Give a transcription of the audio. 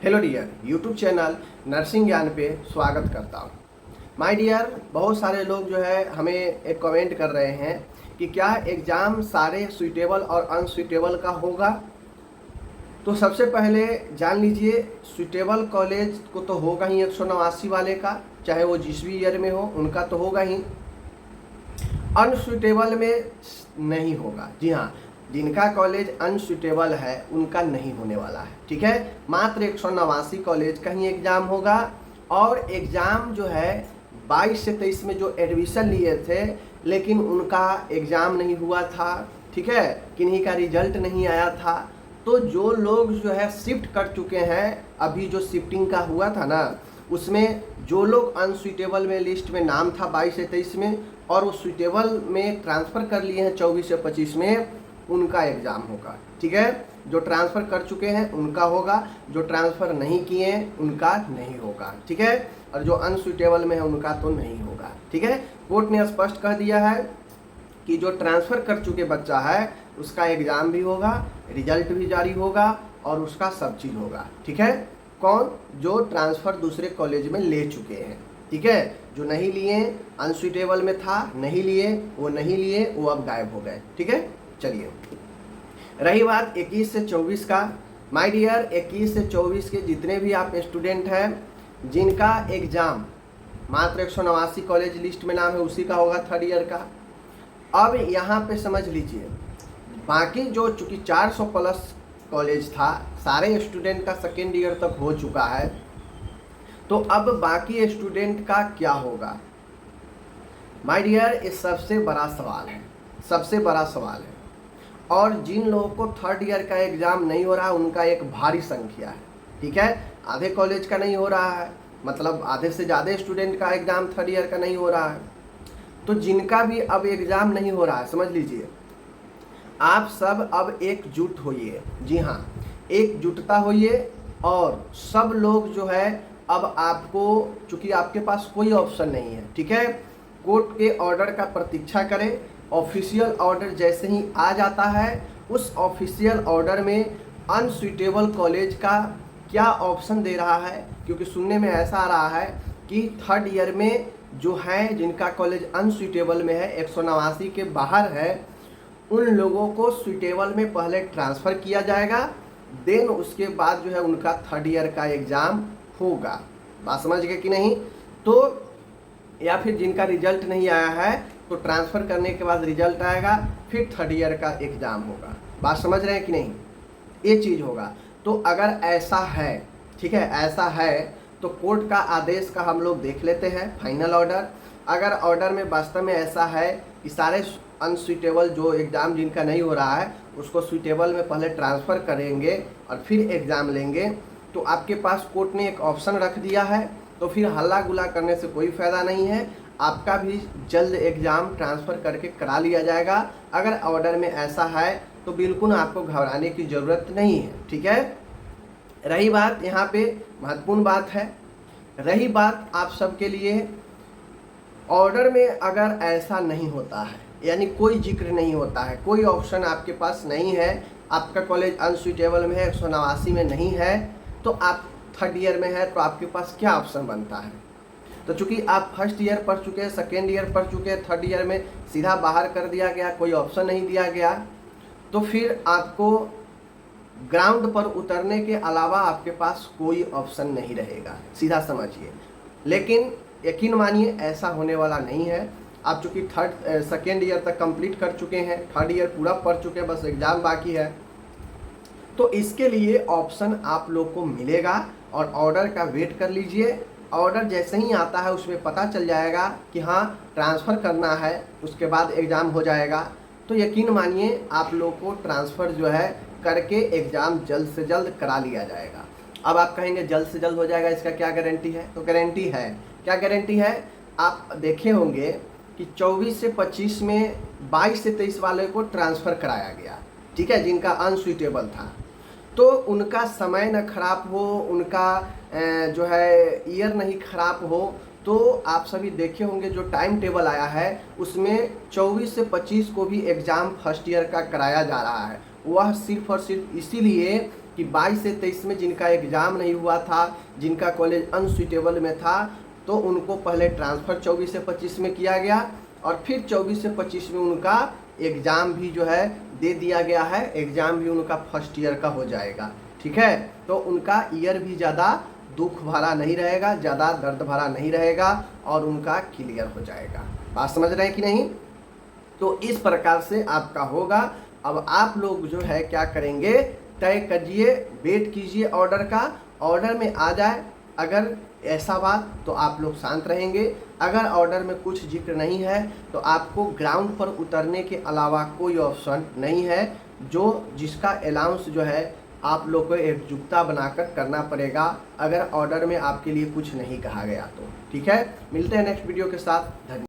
Hello dear, YouTube channel nursing Gyan पे स्वागत करता हूँ। माय डियर, बहुत सारे लोग जो है हमें एक कमेंट कर रहे हैं कि क्या एग्ज़ाम सारे सुइटेबल और अनसुइटेबल का होगा। तो सबसे पहले जान लीजिए, सुइटेबल कॉलेज को तो होगा ही 189 वाले का, चाहे वो जिस भी ईयर में हो उनका तो होगा ही। अनसुइटेबल में नहीं होगा। जी हाँ, जिनका कॉलेज अनसुइटेबल है उनका नहीं होने वाला है। ठीक है, मात्र 189 कॉलेज का ही एग्ज़ाम होगा। और एग्ज़ाम जो है 22 से 23 में जो एडमिशन लिए थे लेकिन उनका एग्ज़ाम नहीं हुआ था, ठीक है, किन्हीं का रिजल्ट नहीं आया था, तो जो लोग जो है शिफ्ट कर चुके हैं, अभी जो शिफ्टिंग का हुआ था ना, उसमें जो लोग अनसुइटेबल में लिस्ट में नाम था 22 से 23 में और वो सुइटेबल में ट्रांसफ़र कर लिए हैं 24 से 25 में, उनका एग्ज़ाम होगा। ठीक है, जो ट्रांसफ़र कर चुके हैं उनका होगा, जो ट्रांसफ़र नहीं किए हैं उनका नहीं होगा। ठीक है, और जो अनसुइटेबल में है उनका तो नहीं होगा। ठीक है, कोर्ट ने स्पष्ट कह दिया है कि जो ट्रांसफ़र कर चुके बच्चा है उसका एग्ज़ाम भी होगा, रिजल्ट भी जारी होगा और उसका सब चीज़ होगा। ठीक है, कौन? जो ट्रांसफ़र दूसरे कॉलेज में ले चुके हैं। ठीक है, जो नहीं लिए, अनसुइटेबल में था, नहीं लिए, वो अब गायब हो गए। ठीक है, चलिए, रही बात 21 से 24 का। माय डियर, 21 से 24 के जितने भी आप स्टूडेंट हैं जिनका एग्ज़ाम मात्र 189 कॉलेज लिस्ट में नाम है उसी का होगा थर्ड ईयर का। अब यहाँ पे समझ लीजिए, बाकी जो चूँकि 400 प्लस कॉलेज था, सारे स्टूडेंट का सेकेंड ईयर तक हो चुका है, तो अब बाकी स्टूडेंट का क्या होगा। माय डियर, ये सबसे बड़ा सवाल है, सबसे बड़ा सवाल है। और जिन लोगों को थर्ड ईयर का एग्ज़ाम नहीं हो रहा उनका एक भारी संख्या है। ठीक है, आधे कॉलेज का नहीं हो रहा है, मतलब आधे से ज़्यादा स्टूडेंट का एग्ज़ाम थर्ड ईयर का नहीं हो रहा है। तो जिनका भी अब एग्ज़ाम नहीं हो रहा है, समझ लीजिए, आप सब अब एकजुट होइए। जी हाँ, एकजुटता होइए और सब लोग जो है अब आपको, चूँकि आपके पास कोई ऑप्शन नहीं है, ठीक है, कोर्ट के ऑर्डर का प्रतीक्षा करें। ऑफिशियल ऑर्डर जैसे ही आ जाता है, उस ऑफिशियल ऑर्डर में अनसुइटेबल कॉलेज का क्या ऑप्शन दे रहा है, क्योंकि सुनने में ऐसा आ रहा है कि थर्ड ईयर में जो है जिनका कॉलेज अनसुइटेबल में है, 189 के बाहर है, उन लोगों को सुइटेबल में पहले ट्रांसफ़र किया जाएगा, देन उसके बाद जो है उनका थर्ड ईयर का एग्ज़ाम होगा। बात समझ गए कि नहीं? तो या फिर जिनका रिजल्ट नहीं आया है तो ट्रांसफ़र करने के बाद रिजल्ट आएगा, फिर थर्ड ईयर का एग्ज़ाम होगा। बात समझ रहे हैं कि नहीं? ये चीज़ होगा। तो अगर ऐसा है, ठीक है, ऐसा है तो कोर्ट का आदेश का हम लोग देख लेते हैं फाइनल ऑर्डर। अगर ऑर्डर में वास्तव में ऐसा है कि सारे अनसुइटेबल जो एग्ज़ाम जिनका नहीं हो रहा है उसको सुइटेबल में पहले ट्रांसफ़र करेंगे और फिर एग्ज़ाम लेंगे, तो आपके पास कोर्ट ने एक ऑप्शन रख दिया है, तो फिर हल्ला गुला करने से कोई फ़ायदा नहीं है। आपका भी जल्द एग्ज़ाम ट्रांसफ़र करके करा लिया जाएगा। अगर ऑर्डर में ऐसा है तो बिल्कुल आपको घबराने की ज़रूरत नहीं है। ठीक है, रही बात, यहाँ पे महत्वपूर्ण बात है, रही बात आप सबके लिए, ऑर्डर में अगर ऐसा नहीं होता है, यानी कोई जिक्र नहीं होता है, कोई ऑप्शन आपके पास नहीं है, आपका कॉलेज अनसुइटेबल में है, 189 में नहीं है, तो आप थर्ड ईयर में है, तो आपके पास क्या ऑप्शन बनता है? तो चूंकि आप फर्स्ट ईयर पढ़ चुके हैं, सेकेंड ईयर पढ़ चुके हैं, थर्ड ईयर में सीधा बाहर कर दिया गया, कोई ऑप्शन नहीं दिया गया, तो फिर आपको ग्राउंड पर उतरने के अलावा आपके पास कोई ऑप्शन नहीं रहेगा, सीधा समझिए। लेकिन यकीन मानिए ऐसा होने वाला नहीं है। आप चूँकि सेकेंड ईयर तक कंप्लीट कर चुके हैं, थर्ड ईयर पूरा पढ़ चुके हैं, बस एग्ज़ाम बाकी है, तो इसके लिए ऑप्शन आप लोग को मिलेगा और ऑर्डर का वेट कर लीजिए। ऑर्डर जैसे ही आता है उसमें पता चल जाएगा कि हाँ ट्रांसफ़र करना है, उसके बाद एग्ज़ाम हो जाएगा। तो यकीन मानिए आप लोग को ट्रांसफ़र जो है करके एग्ज़ाम जल्द से जल्द करा लिया जाएगा। अब आप कहेंगे जल्द से जल्द हो जाएगा, इसका क्या गारंटी है? तो गारंटी है। क्या गारंटी है? आप देखे होंगे कि 24 से 25 में 22 से 23 वाले को ट्रांसफ़र कराया गया, ठीक है, जिनका अनसुइटेबल था, तो उनका समय न खराब हो, उनका जो है ईयर नहीं खराब हो, तो आप सभी देखे होंगे जो टाइम टेबल आया है उसमें 24 से 25 को भी एग्ज़ाम फर्स्ट ईयर का कराया जा रहा है। वह सिर्फ और सिर्फ इसीलिए कि 22 से 23 में जिनका एग्ज़ाम नहीं हुआ था, जिनका कॉलेज अनसुटेबल में था, तो उनको पहले ट्रांसफ़र 24 से 25 में किया गया और फिर 24 से 25 में उनका एग्ज़ाम भी जो है दे दिया गया है। एग्ज़ाम भी उनका फर्स्ट ईयर का हो जाएगा, ठीक है। तो उनका ईयर भी ज़्यादा दुख भरा नहीं रहेगा, ज़्यादा दर्द भरा नहीं रहेगा और उनका क्लियर हो जाएगा। बात समझ रहे हैं कि नहीं? तो इस प्रकार से आपका होगा। अब आप लोग जो है क्या करेंगे, तय करिए, वेट कीजिए ऑर्डर का। ऑर्डर में आ जाए अगर ऐसा बात तो आप लोग शांत रहेंगे। अगर ऑर्डर में कुछ जिक्र नहीं है तो आपको ग्राउंड पर उतरने के अलावा कोई ऑप्शन नहीं है, जिसका अलाउंस जो है आप लोग को एकजुटता बनाकर करना पड़ेगा अगर ऑर्डर में आपके लिए कुछ नहीं कहा गया तो। ठीक है, मिलते हैं नेक्स्ट वीडियो के साथ। धन्यवाद।